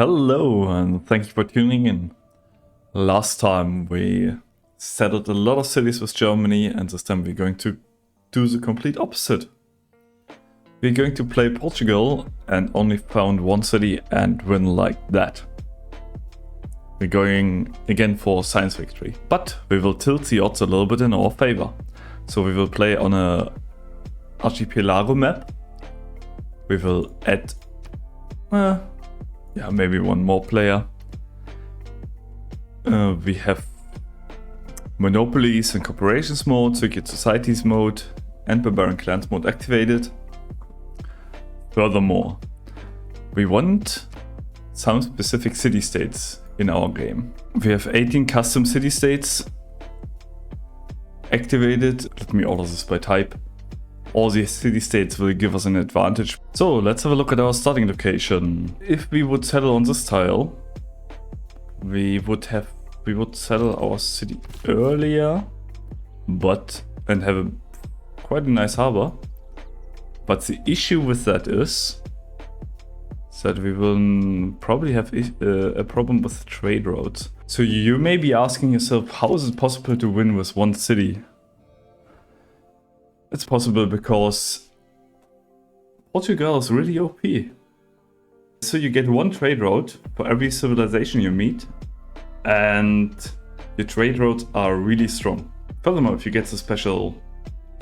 Hello and thank you for tuning in. Last time we settled a lot of cities with Germany, and this time we're going to do the complete opposite. We're going to play Portugal and only found one city and win like that. We're going again for science victory, but we will tilt the odds a little bit in our favor. So we will play on a archipelago map. We will add maybe one more player. We have monopolies and corporations mode, secret societies mode, and barbarian clans mode activated. Furthermore, we want some specific city-states in our game. We have 18 custom city-states activated. Let me order this by type. All these city-states will give us an advantage. So let's have a look at our starting location. If we would settle on this tile, we would settle our city earlier, and have quite a nice harbor. But the issue with that is that we will probably have a problem with trade routes. So you may be asking yourself, how is it possible to win with one city? It's possible because Portugal is really OP. So you get one trade route for every civilization you meet, and your trade routes are really strong. Furthermore, if you get a special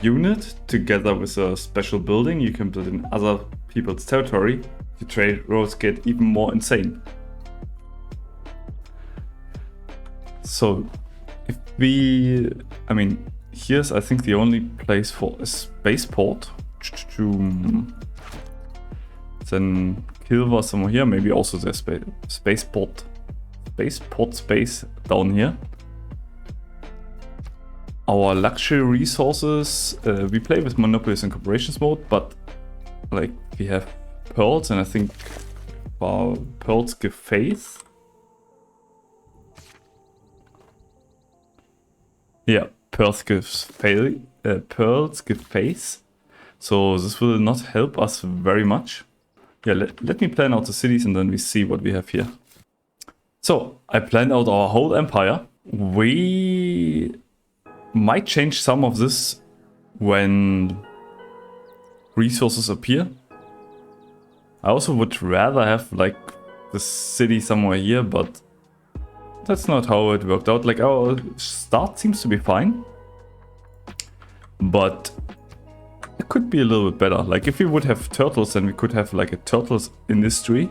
unit together with a special building you can build in other people's territory, your trade routes get even more insane. So if here's I think the only place for a spaceport. Then Kilva somewhere here, maybe also there's spaceport space down here. Our luxury resources, we play with monopolies and corporations mode, but like we have pearls, and I think pearls give faith. Yeah, pearls give faith. So this will not help us very much. Yeah, let me plan out the cities and then we see what we have here. So I planned out our whole empire. We might change some of this when resources appear. I also would rather have like the city somewhere here, but that's not how it worked out. Like our start seems to be fine, but it could be a little bit better. Like if we would have turtles, then we could have like a turtles industry,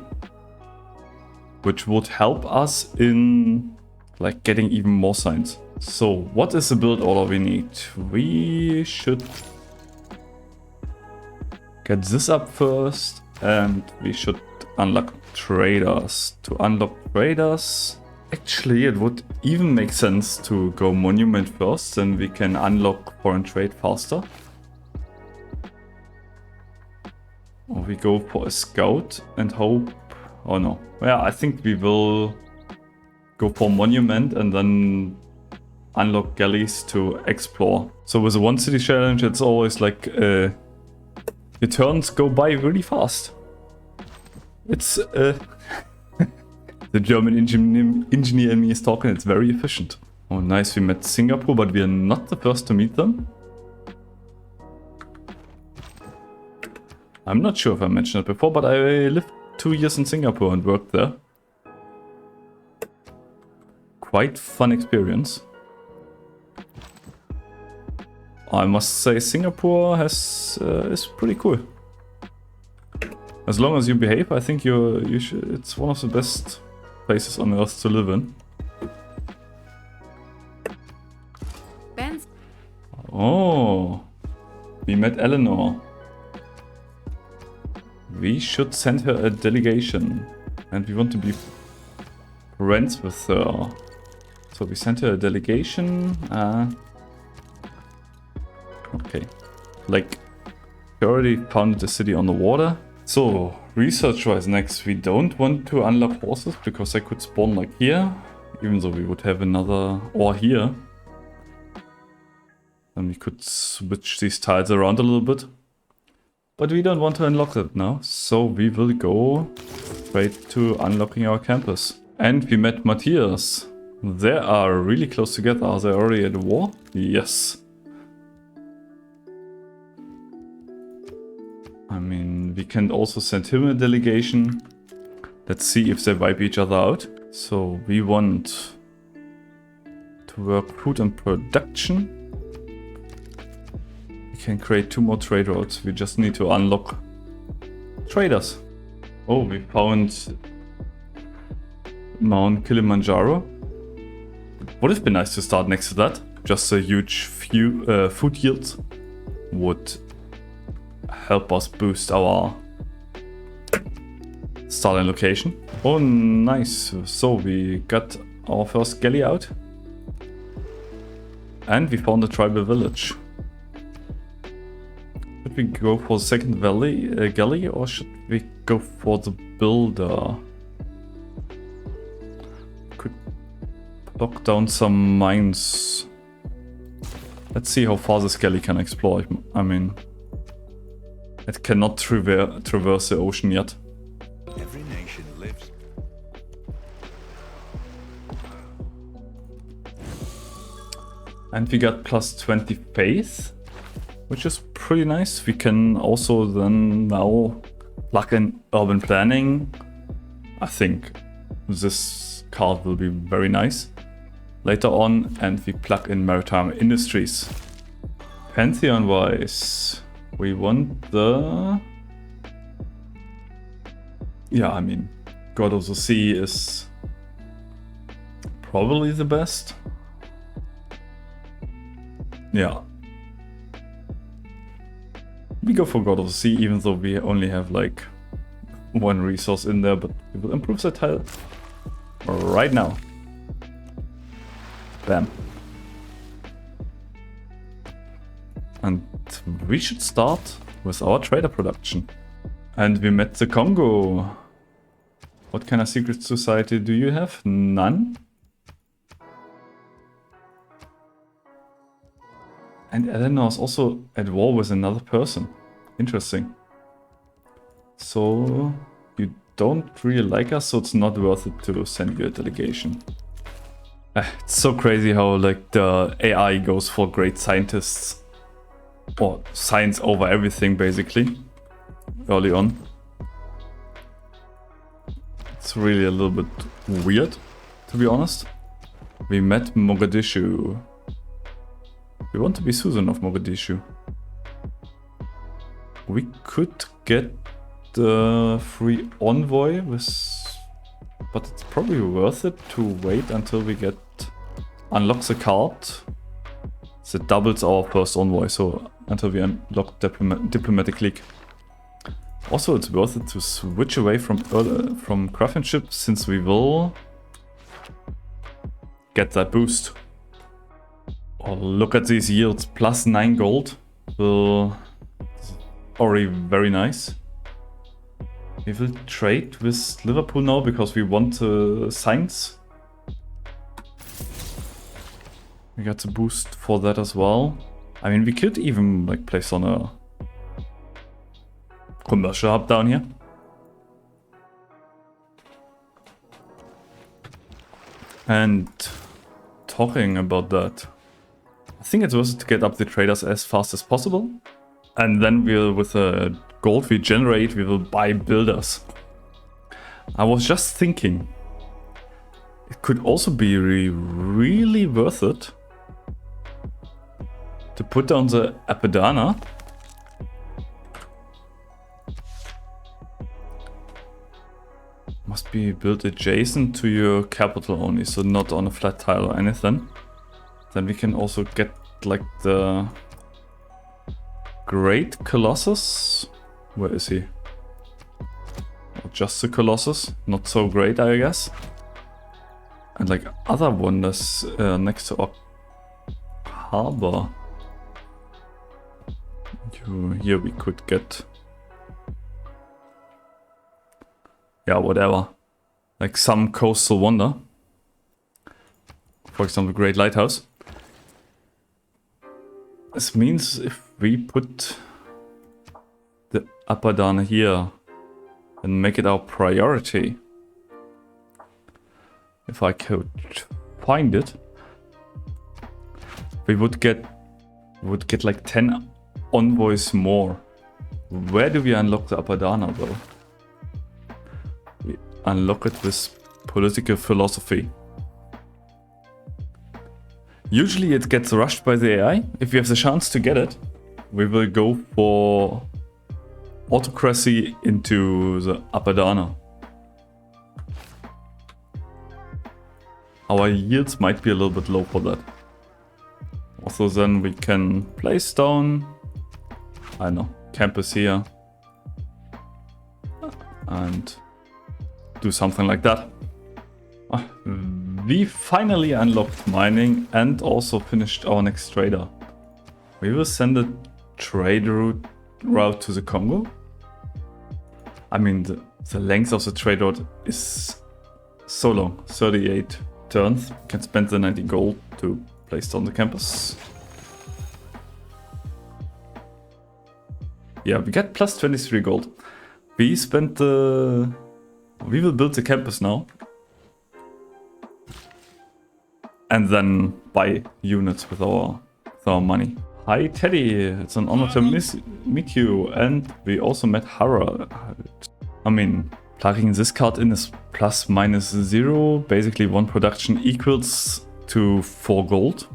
which would help us in like getting even more signs. So what is the build order we need? We should get this up first, and we should unlock traders. To unlock traders, actually it would even make sense to go monument first, then we can unlock foreign trade faster. Or we go for a scout and hope. Oh no. Yeah, I think we will go for monument and then unlock galleys to explore. So with a one city challenge, it's always like your turns go by really fast. It's the German engineer in me is talking. It's very efficient. Oh nice, we met Singapore, but we are not the first to meet them. I'm not sure if I mentioned it before, but I lived 2 years in Singapore and worked there. Quite fun experience. I must say Singapore is pretty cool. As long as you behave, I think it's one of the best places on earth to live in. Oh, we met Eleanor. We should send her a delegation, and we want to be friends with her. So we sent her a delegation. Okay, like we already founded the city on the water. So research-wise, next we don't want to unlock horses because they could spawn like here, even though we would have another or here. Then we could switch these tiles around a little bit. But we don't want to unlock it now, so we will go straight to unlocking our campus. And we met Matthias. They are really close together. Are they already at war? Yes. I mean, we can also send him a delegation. Let's see if they wipe each other out. So we want to work food and production. We can create 2 more trade routes. We just need to unlock traders. Oh, we found Mount Kilimanjaro. Would have been nice to start next to that. Just a huge food yield would help us boost our starting location. Oh, nice. So we got our first galley out. And we found a tribal village. Should we go for the second galley or should we go for the builder? Could block down some mines. Let's see how far this galley can explore. I mean, it cannot traverse the ocean yet. Every nation lives. And we got plus 20 faith, which is pretty nice. We can also then now plug in urban planning. I think this card will be very nice later on, and we plug in maritime industries. Pantheon wise, we want the... Yeah, I mean, God of the Sea is probably the best. Yeah. We go for God of the Sea, even though we only have like 1 resource in there, but we will improve that tile right now. Bam. And we should start with our trader production. And we met the Congo. What kind of secret society do you have? None? And Eleanor is also at war with another person. Interesting. So you don't really like us, so it's not worth it to send you a delegation. It's so crazy how like the AI goes for great scientists. Or science over everything basically. Early on. It's really a little bit weird, to be honest. We met Mogadishu. We want to be Susan of Mogadishu. We could get the free envoy with... But it's probably worth it to wait until we get... Unlock the card. That doubles our first envoy, so until we unlock Diplomatic League. Also, it's worth it to switch away from craftsmanship, since we will get that boost. Oh, look at these yields, plus 9 gold. Already very nice. We will trade with Liverpool now because we want science. We got the boost for that as well. I mean, we could even like place on a commercial hub down here. And talking about that, I think it's worth it to get up the traders as fast as possible. And then we'll, with the gold we generate, we will buy builders. I was just thinking, it could also be really worth it to put down the Apadana. Must be built adjacent to your capital only, so not on a flat tile or anything. Then we can also get like the Great Colossus. Where is he? Or just the Colossus, not so great I guess. And like other wonders next to our harbor. Here we could get... Yeah, whatever. Like some coastal wonder. For example, Great Lighthouse. This means if we put the Apadana here, and make it our priority. If I could find it, we would get like 10 envoys more. Where do we unlock the Apadana though? We unlock it with political philosophy. Usually it gets rushed by the AI. If we have the chance to get it, we will go for autocracy into the Apadana. Our yields might be a little bit low for that. Also then we can place down, I don't know, campus here. And do something like that. We finally unlocked mining and also finished our next trader. We will send a trade route to the Congo. I mean, the length of the trade route is so long, 38 turns. Can spend the 90 gold to place on the campus. Yeah, we get plus 23 gold. We will build the campus now. And then buy units with our money. Hi Teddy, it's an honor to meet you. And we also met Harald. I mean, plugging this card in is plus minus 0. Basically 1 production equals to 4 gold.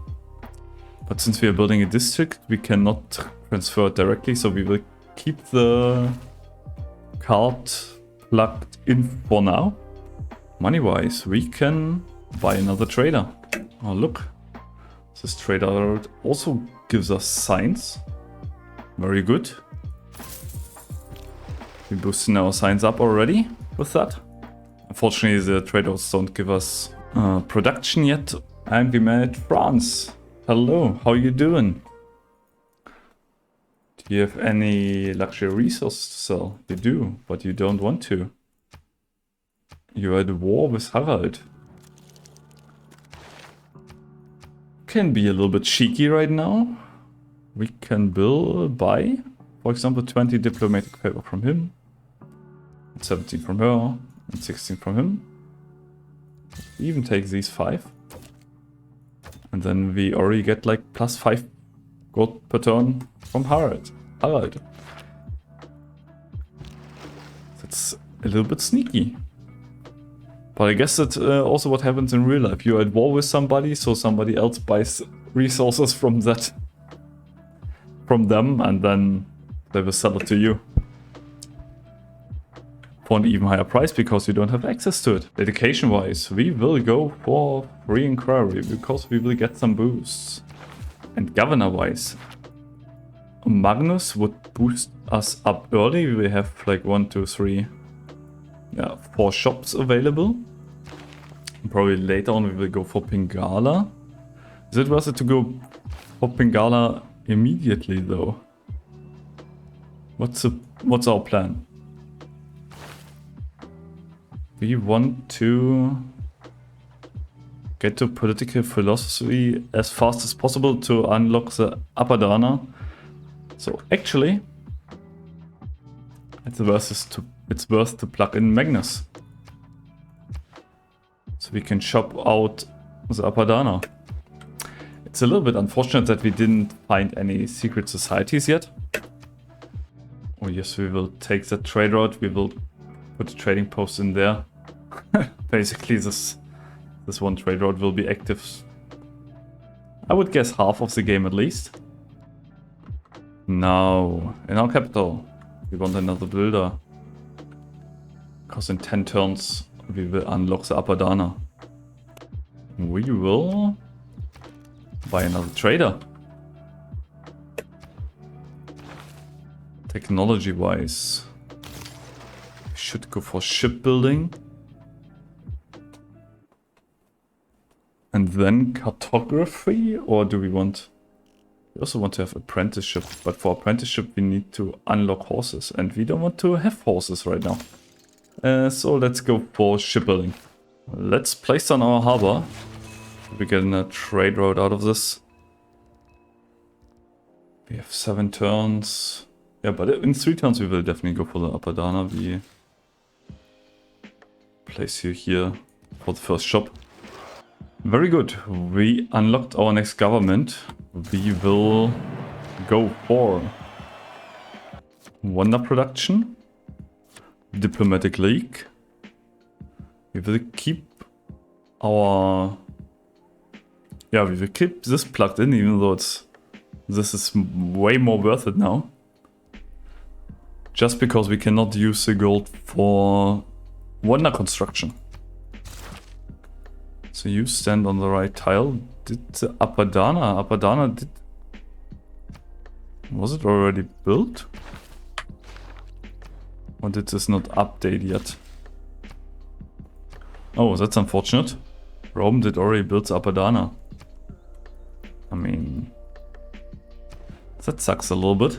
But since we are building a district, we cannot transfer it directly. So we will keep the card plugged in for now. Money-wise, we can buy another trader. Oh look, this trader also gives us science. Very good. We boosted our science up already with that. Unfortunately, the traders don't give us production yet. And we met France. Hello, how you doing? Do you have any luxury resources to sell? You do, but you don't want to. You're at war with Harald. Can be a little bit cheeky right now. We can buy, for example, 20 diplomatic favor from him, 17 from her, and 16 from him. We even take these 5. And then we already get like plus 5 gold per turn from Harald. That's a little bit sneaky. But I guess that's also what happens in real life. You're at war with somebody, so somebody else buys resources from them, and then they will sell it to you for an even higher price because you don't have access to it. Dedication-wise, we will go for free inquiry because we will get some boosts. And governor-wise, Magnus would boost us up early. We have like 1, 2, 3. Yeah, 4 shops available. Probably later on we will go for Pingala. Is it worth it to go for Pingala immediately though? What's our plan? We want to get to political philosophy as fast as possible to unlock the Apadana. So actually, it's worth to plug in Magnus. So we can shop out the Apadana. It's a little bit unfortunate that we didn't find any secret societies yet. Oh yes, we will take that trade route. We will put a trading post in there. Basically this one trade route will be active, I would guess half of the game at least. Now, in our capital, we want another builder. Because in 10 turns, we will unlock the Apadana. We will buy another trader. Technology-wise, we should go for shipbuilding. And then cartography, or do we want... We also want to have apprenticeship, but for apprenticeship we need to unlock horses, and we don't want to have horses right now. So let's go for shipbuilding. Let's place on our harbor. We're getting a trade route out of this. We have 7 turns. Yeah, but in 3 turns we will definitely go for the Apadana. place you here for the first shop. Very good. We unlocked our next government. We will go for wonder production, diplomatic league. We will keep our... Yeah, we will keep this plugged in, even though this is way more worth it now. Just because we cannot use the gold for wonder construction. So you stand on the right tile. Did the Apadana did... Was it already built? Or did this not update yet? Oh, that's unfortunate. Rome did already build the Apadana. I mean... That sucks a little bit.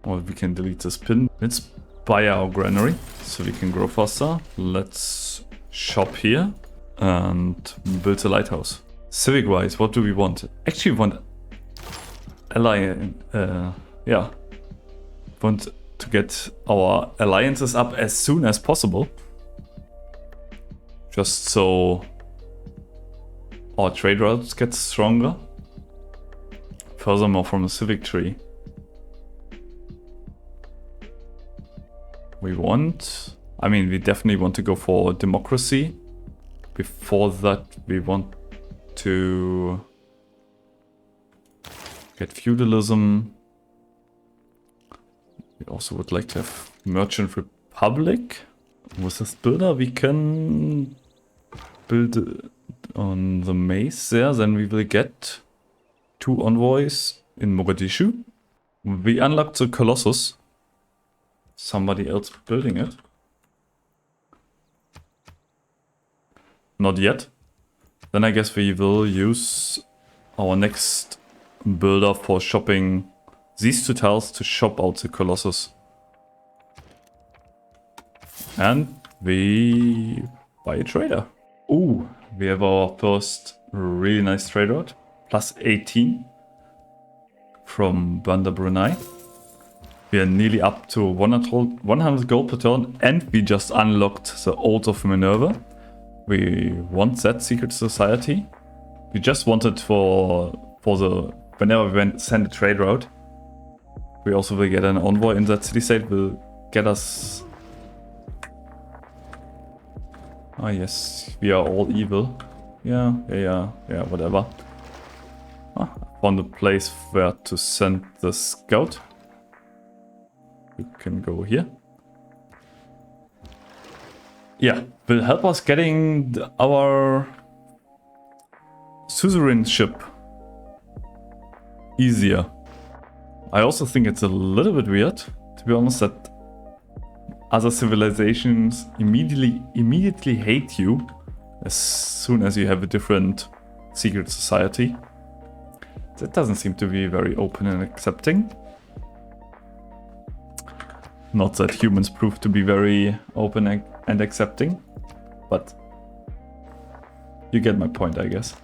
Or we can delete this pin. Let's buy our granary so we can grow faster. Let's shop here and build a lighthouse. Civic wise, what do we want? Actually, we want yeah. Want to get our alliances up as soon as possible. Just so our trade routes get stronger. Furthermore, from the civic tree, we definitely want to go for democracy. Before that, we want to get feudalism. We also would like to have merchant republic. With this builder, we can build on the maze there. Then we will get 2 envoys in Mogadishu. We unlocked the Colossus. Somebody else building it. Not yet. Then I guess we will use our next builder for shopping these 2 tiles to shop out the Colossus. And we buy a trader. Ooh, we have our first really nice trade route. Plus 18 from Bandar Brunei. We are nearly up to 100 gold per turn, and we just unlocked the Oath of Minerva. We want that secret society. We just wanted for the whenever we send a trade route. We also will get an envoy in that city state. Will get us. Ah yes, we are all evil. Yeah, whatever. Found a place where to send the scout. We can go here. Yeah, will help us getting our suzerainship easier. I also think it's a little bit weird, to be honest, that other civilizations immediately hate you as soon as you have a different secret society. That doesn't seem to be very open and accepting. Not that humans prove to be very open and accepting, but you get my point, I guess.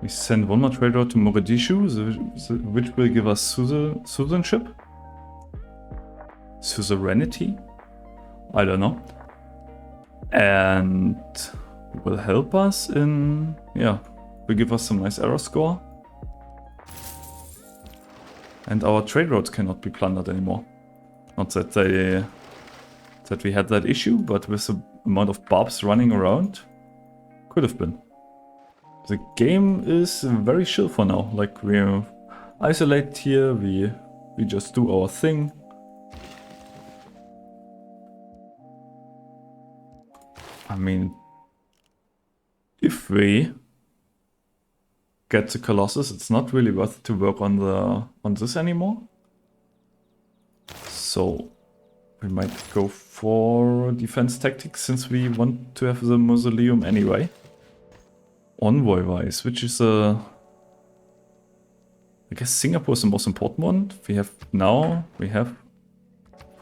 We send 1 more trade route to Mogadishu, which will give us suzerainship? Suzerainty? I don't know. And will help us in... yeah, will give us some nice error score. And our trade routes cannot be plundered anymore. Not that we had that issue, but with the amount of barbs running around, could have been. The game is very chill for now. Like, we isolate here, we just do our thing. I mean, if we get the Colossus, it's not really worth it to work on this anymore. So we might go for defense tactics since we want to have the mausoleum anyway. Envoy wise, which is I guess Singapore is the most important one. We have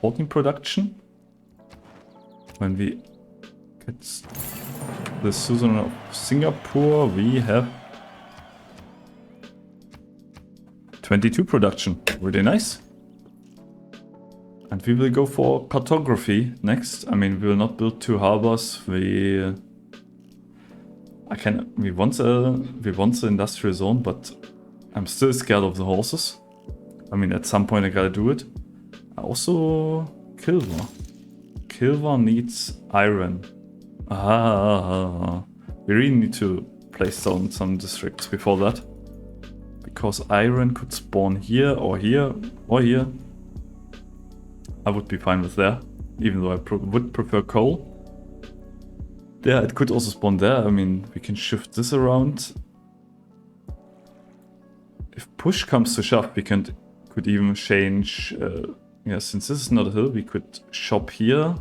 14 production. When we get the Suzerain of Singapore, we have 22 production. Really nice. And we will go for cartography next. I mean, we will not build 2 harbors. We want the industrial zone, but I'm still scared of the horses. I mean, at some point I gotta do it. Also, Kilvar. Kilvar needs iron. We really need to place down some districts before that. Because iron could spawn here or here or here. I would be fine with there, even though I would prefer coal. Yeah, it could also spawn there. I mean, we can shift this around. If push comes to shove, we could even change... yeah, since this is not a hill, we could shop here.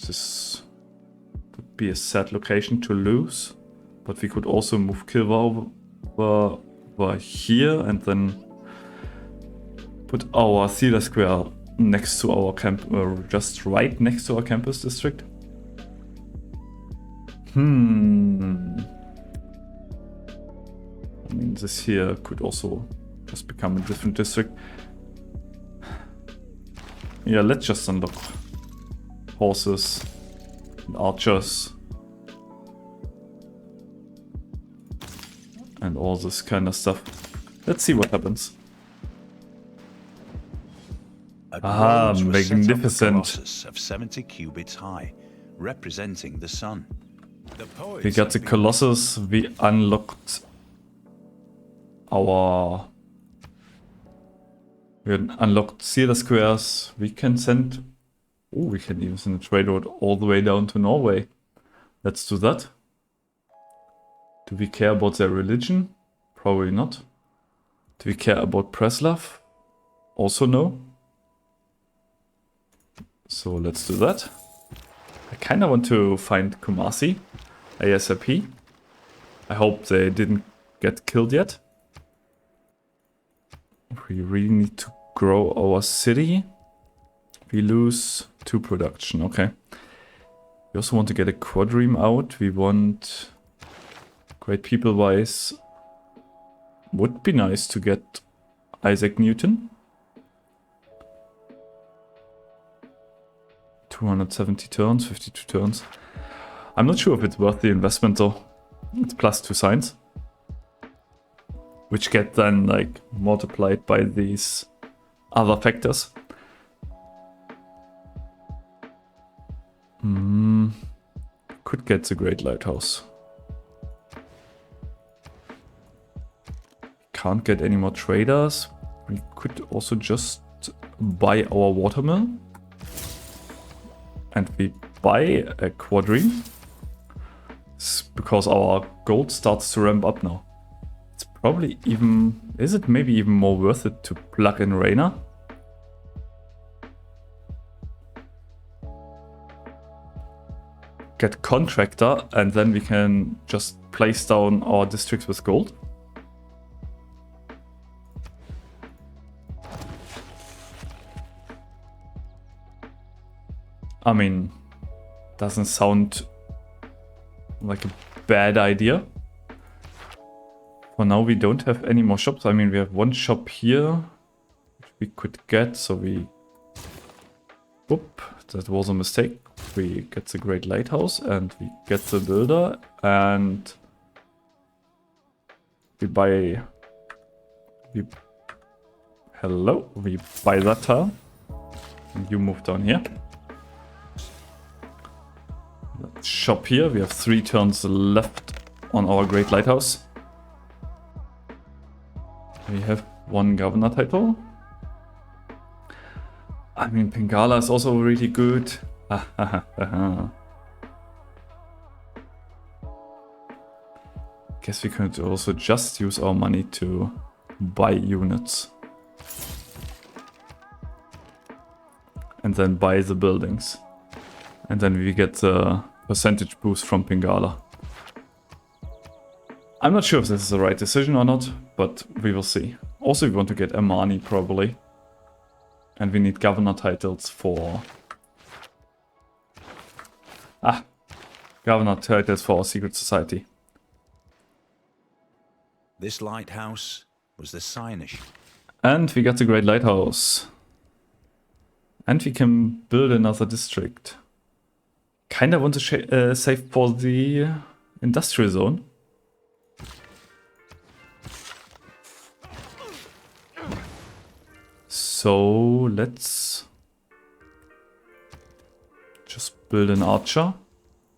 This would be a sad location to lose. But we could also move Kilvar over here and then put our theater square next to our camp, just right next to our campus district. I mean, this here could also just become a different district. Yeah, let's just unlock horses and archers and all this kind of stuff. Let's see what happens. Magnificent. Of 70 cubits high, representing the sun. We got the Colossus, we unlocked theater squares, we can send... Oh, we can even send a trade road all the way down to Norway. Let's do that. Do we care about their religion? Probably not. Do we care about Preslav? Also no. So let's do that. I kind of want to find Kumasi ASAP. I hope they didn't get killed yet. We really need to grow our city. We lose 2 production, okay. We also want to get a quadrime out. We want... Great people-wise... Would be nice to get Isaac Newton. 270 turns, 52 turns. I'm not sure if it's worth the investment though. It's plus 2 signs. Which get then like multiplied by these other factors. Could get the Great Lighthouse. Can't get any more traders. We could also just buy our watermill. And we buy a quadrime. It's because our gold starts to ramp up now. It's probably even... Is it maybe even more worth it to plug in Rainer? Get contractor and then we can just place down our districts with gold. I mean, doesn't sound like a bad idea. For now we don't have any more shops. I mean, we have 1 shop here, which we could get, so we... Whoop, that was a mistake. We get the Great Lighthouse and we get the builder and we buy... We buy that tile. And you move down here. Let's shop here. We have 3 turns left on our Great Lighthouse. We have 1 governor title. I mean, Pingala is also really good. Guess we could also just use our money to buy units. And then buy the buildings. And then we get the percentage boost from Pingala. I'm not sure if this is the right decision or not, but we will see. Also, we want to get Amani probably. And we need governor titles for... governor titles for our secret society. This lighthouse was the signage. And we got the Great Lighthouse. And we can build another district. Kinda want to save for the industrial zone. So let's just build an archer.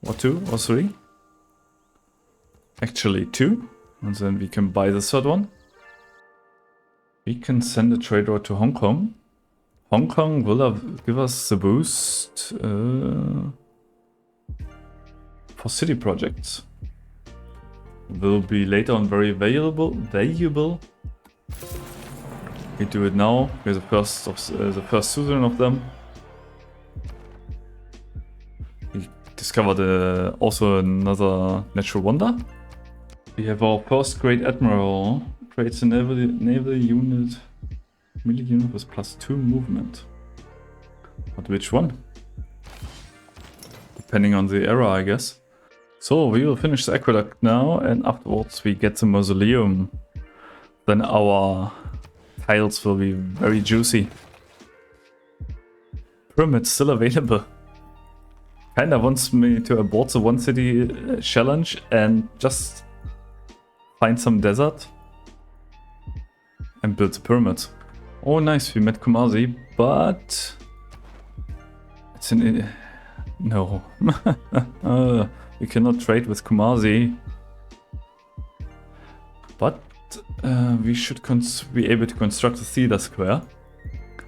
Or 2 or 3. Actually 2. And then we can buy the third one. We can send a trade route to Hong Kong. Hong Kong will give us the boost for city projects. Will be later on very valuable. We do it now. We're the first suzerain of them. We discovered also another natural wonder. We have our first great admiral. Creates a naval unit, melee unit with +2 movement. But which one? Depending on the era, I guess. So we will finish the aqueduct now, and afterwards we get the mausoleum. Then our tiles will be very juicy. Pyramid still available. Kinda wants me to abort the one city challenge and just find some desert and build the pyramid. Oh nice, we met Kumasi, but it's an... no. We cannot trade with Kumasi. But we should be able to construct a theater square.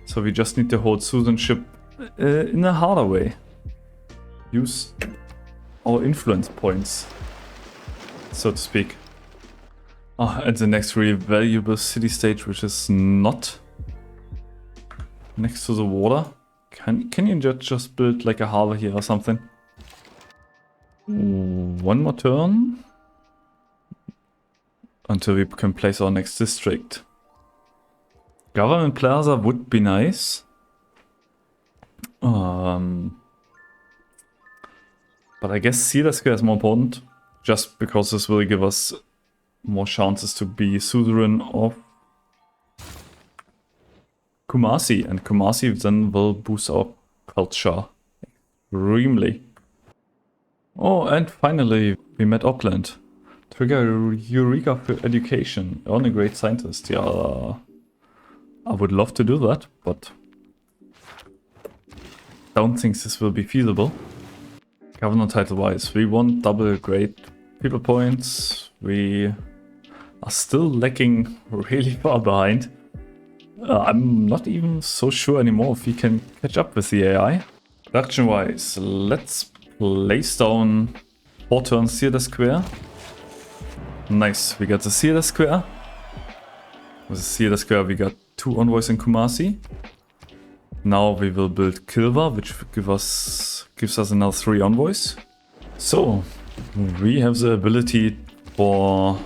So we just need to hold citizenship in a harder way. Use our influence points, so to speak. And the next really valuable city stage, which is not next to the water. Can you just build like a harbor here or something? One more turn until we can place our next district. Government Plaza would be nice. But I guess Theater Square is more important, just because this will give us more chances to be suzerain of Kumasi, and Kumasi then will boost our culture extremely. Oh, and finally we met Auckland. Trigger Eureka for education. Earn a great scientist. Yeah, I would love to do that, but don't think this will be feasible. Governor title wise, we want double great people points. We are still lacking really far behind. I'm not even so sure anymore if we can catch up with the AI. Production wise, let's place down 4 turns Theater Square. Nice, we got the Theater Square. With the Theater Square we got 2 envoys in Kumasi. Now we will build Kilva, which gives us another 3 envoys. So we have the ability for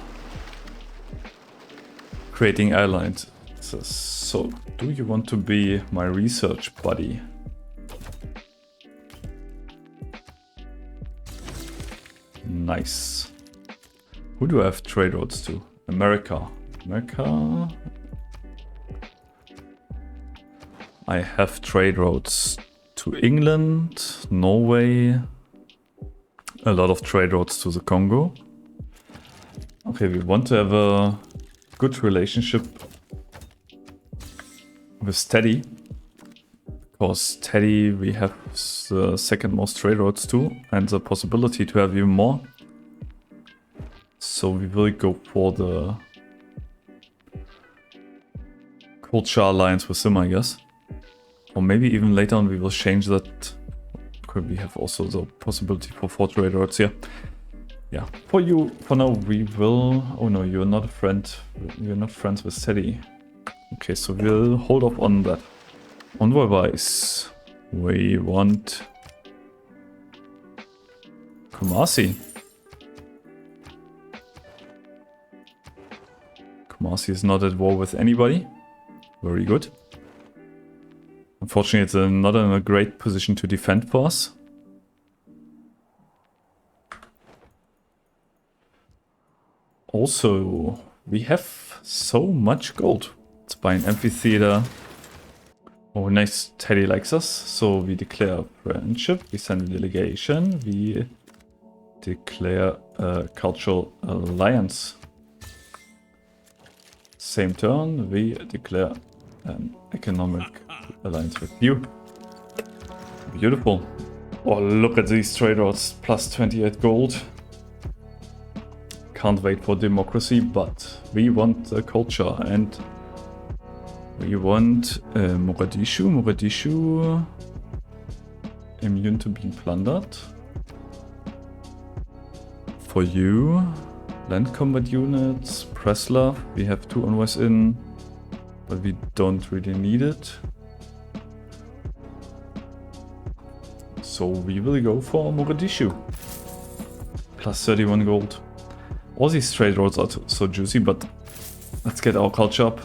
creating airlines. So do you want to be my research buddy? Nice. Who do I have trade routes to? America. I have trade routes to England, Norway, a lot of trade routes to the Congo. Okay, we want to have a good relationship with Teddy, because Teddy we have the second most trade routes to, and the possibility to have even more. So we will go for the culture alliance with him, I guess. Or maybe even later on we will change that. Could we have also the possibility for 4 trade routes here? Yeah, for now we will... Oh no, you're not a friend. You're not friends with Teddy. Okay, so we'll hold off on that. Envoy wise, we want Kumasi. Kumasi is not at war with anybody. Very good. Unfortunately, it's not in a great position to defend for us. Also, we have so much gold. Let's buy an amphitheater. Oh, nice. Teddy likes us. So we declare friendship. We send a delegation. We declare a cultural alliance. Same turn. We declare an economic alliance with you. Beautiful. Oh, look at these trade routes. Plus 28 gold. Can't wait for democracy, but we want culture and we want Mogadishu. Mogadishu immune to being plundered. For you, land combat units, Preslav. We have 2 envoys in, but we don't really need it. So we will go for Mogadishu. Plus 31 gold. All these trade roads are so juicy, but let's get our culture up.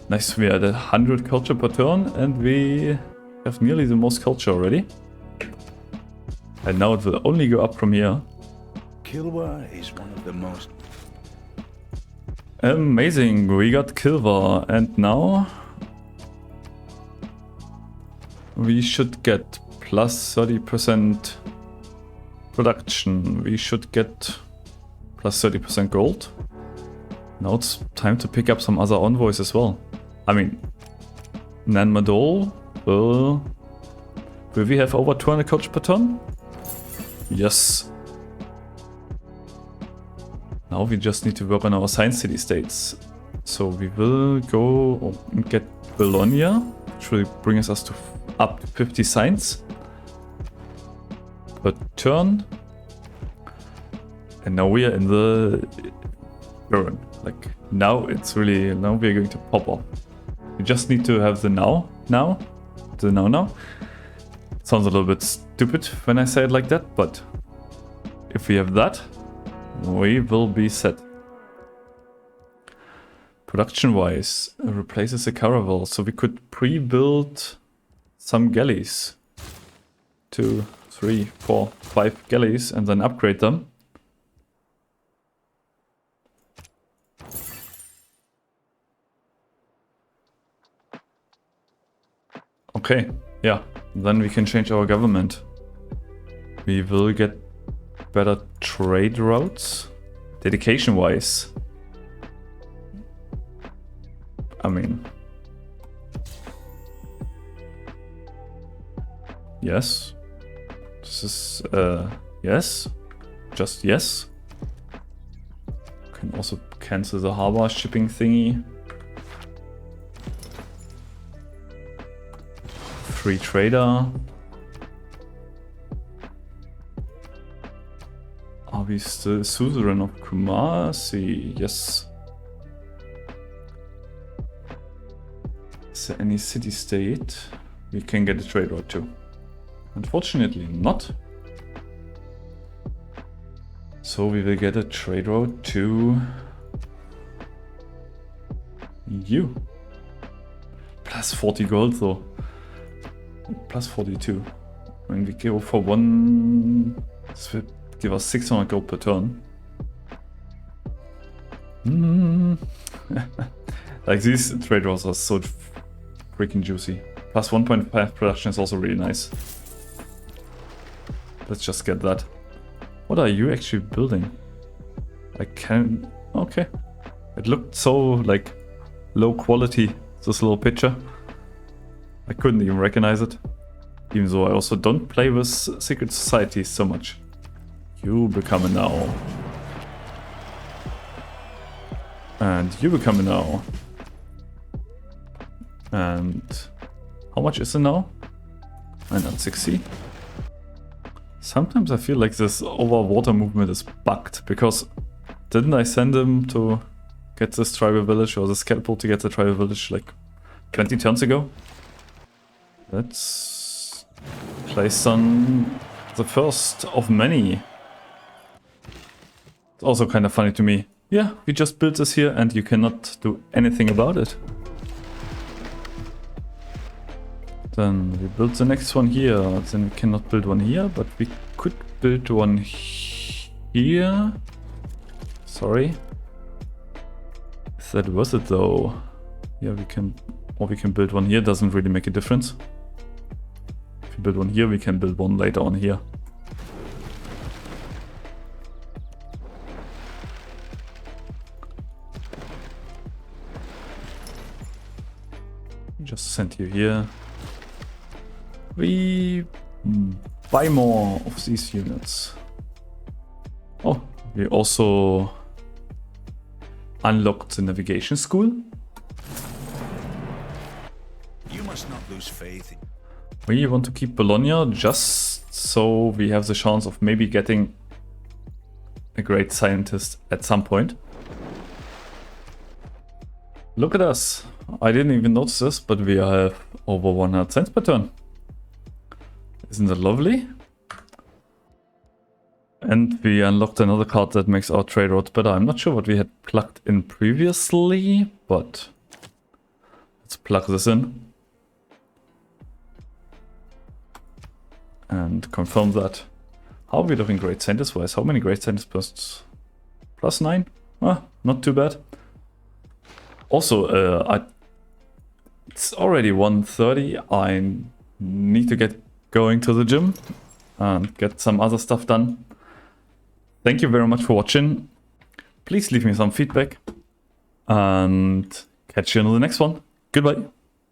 Nice, we had 100 culture per turn and we have nearly the most culture already. And now it will only go up from here. Kilwa is one of the most... Amazing, we got Kilwa and now we should get plus 30% production. We should get plus 30% gold. Now it's time to pick up some other envoys as well. I mean, Nan Madol will we have over 200 culture per turn? Yes. Now we just need to work on our science city states. So we will go and get Bologna, which will bring us to up to 50 science per turn. And now we are in the burn. Like now it's really, now we are going to pop off. We just need to have the now. Sounds a little bit stupid when I say it like that, but if we have that, we will be set. Production wise, replaces the caravel, so we could pre-build some galleys. 2, 3, 4, 5 galleys and then upgrade them. Okay, yeah, then we can change our government. We will get better trade routes. Dedication wise, I mean, yes. This is, yes. Just yes. Can also cancel the harbor shipping thingy. Free trader. Are we still suzerain of Kumasi? Yes. Is there any city-state we can get a trade route to? Unfortunately not. So we will get a trade route to you. Plus 40 gold though. Plus 42. When we go for one, this will give us 600 gold per turn. Like these trade routes are so freaking juicy. Plus 1.5 production is also really nice. Let's just get that. What are you actually building? I can... Okay. It looked so like low quality, this little picture. I couldn't even recognize it. Even though I also don't play with secret societies so much. You become a now. And you become a now. And how much is it now? 960. Sometimes I feel like this over water movement is bugged, because didn't I send him to get this tribal village, or the scalpel to get the tribal village like 20 turns ago? Let's place on the first of many. It's also kind of funny to me. Yeah, we just built this here and you cannot do anything about it. Then we build the next one here. Then we cannot build one here, but we could build one here. Sorry. Is that worth it though? Yeah, we can, or we can build one here, doesn't really make a difference. If we build one here, we can build one later on here. Just send you here. We buy more of these units. Oh, we also unlocked the navigation school. You must not lose faith. We want to keep Bologna just so we have the chance of maybe getting a great scientist at some point. Look at us. I didn't even notice this, but we have over 100 cents per turn. Isn't that lovely? And we unlocked another card that makes our trade routes better. I'm not sure what we had plugged in previously, but let's plug this in. And confirm that. How are we doing great scientist wise? How many great scientist posts? +9? Ah, not too bad. Also, it's already 1:30. I need to get going to the gym and get some other stuff done. Thank you very much for watching. Please leave me some feedback and catch you in the next one. Goodbye.